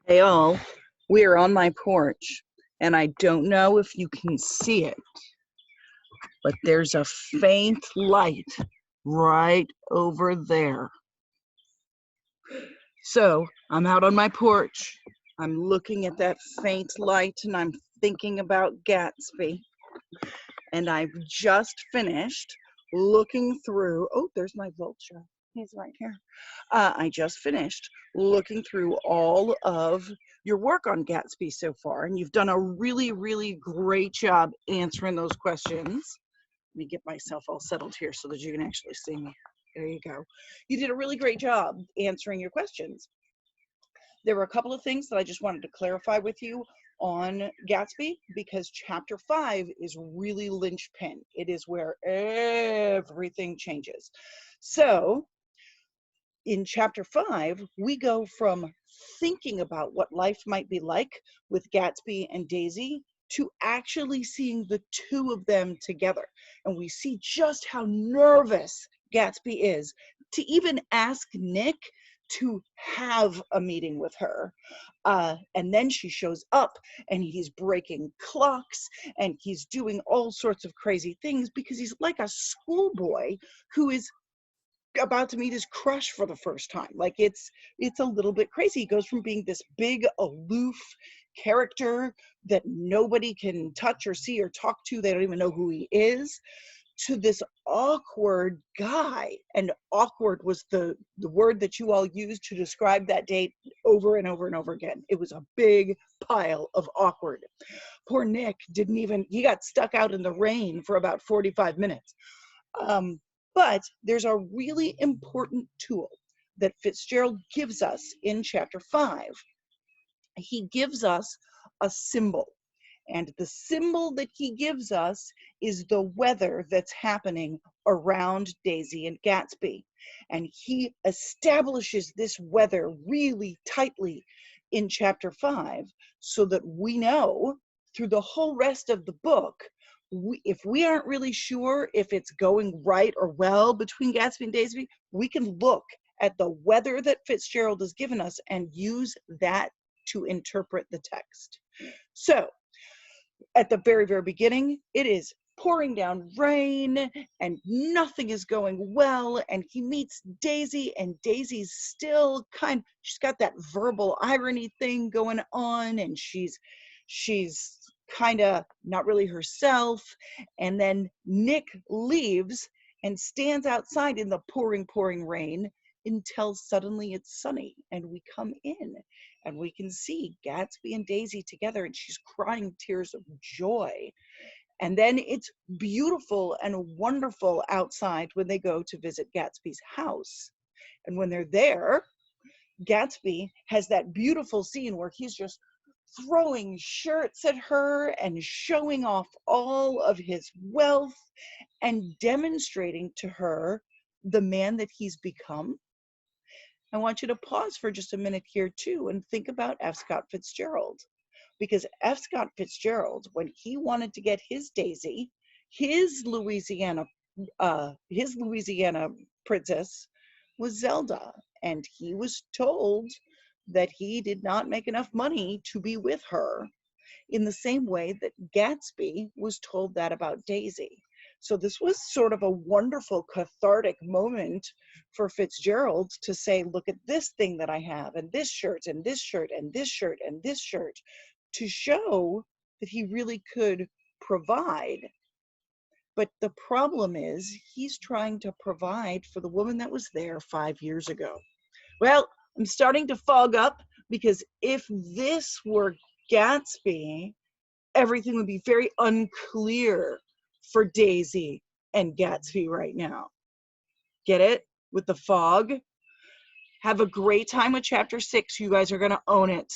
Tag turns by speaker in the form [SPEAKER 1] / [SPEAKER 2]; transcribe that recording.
[SPEAKER 1] Hey all, we are on my porch, and I don't know if you can see it, but there's a faint light right over there. So I'm out on my porch. I'm looking at that faint light, and I'm thinking about Gatsby. And I've just finished looking through. Oh, there's my vulture. He's right here. I just finished looking through all of your work on Gatsby so far, and you've done a really, really great job answering those questions. Let me get myself all settled here so that you can actually see me. There you go. You did a really great job answering your questions. There were a couple of things that I just wanted to clarify with you on Gatsby, because chapter 5 is really linchpin. It is where everything changes. So in chapter 5, we go from thinking about what life might be like with Gatsby and Daisy to actually seeing the two of them together. And we see just how nervous Gatsby is to even ask Nick to have a meeting with her. And then she shows up and he's breaking clocks and he's doing all sorts of crazy things because he's like a schoolboy who is about to meet his crush for the first time. Like it's a little bit crazy. He goes from being this big aloof character that nobody can touch or see or talk to, they don't even know who he is, to this awkward guy. And awkward was the word that you all used to describe that date over and over and over again. It was a big pile of awkward. Poor Nick he got stuck out in the rain for about 45 minutes. But there's a really important tool that Fitzgerald gives us in chapter 5. He gives us a symbol. And the symbol that he gives us is the weather that's happening around Daisy and Gatsby. And he establishes this weather really tightly in chapter 5 so that we know through the whole rest of the book, if we aren't really sure if it's going right or well between Gatsby and Daisy, we can look at the weather that Fitzgerald has given us and use that to interpret the text. So at the very, very beginning, it is pouring down rain and nothing is going well, and he meets Daisy, and Daisy's still she's got that verbal irony thing going on, and she's kind of not really herself. And then Nick leaves and stands outside in the pouring rain until suddenly it's sunny and we come in and we can see Gatsby and Daisy together, and she's crying tears of joy. And then it's beautiful and wonderful outside when they go to visit Gatsby's house. And when they're there, Gatsby has that beautiful scene where he's just throwing shirts at her and showing off all of his wealth and demonstrating to her the man that he's become. I want you to pause for just a minute here too and think about F. Scott Fitzgerald, because F. Scott Fitzgerald, when he wanted to get his Daisy, his Louisiana princess was Zelda, and he was told that he did not make enough money to be with her, in the same way that Gatsby was told that about Daisy. So this was sort of a wonderful cathartic moment for Fitzgerald to say, look at this thing that I have, and this shirt, and this shirt, and this shirt, and this shirt, to show that he really could provide. But the problem is he's trying to provide for the woman that was there 5 years ago. Well, I'm starting to fog up, because if this were Gatsby, everything would be very unclear for Daisy and Gatsby right now. Get it? With the fog? Have a great time with chapter 6. You guys are going to own it.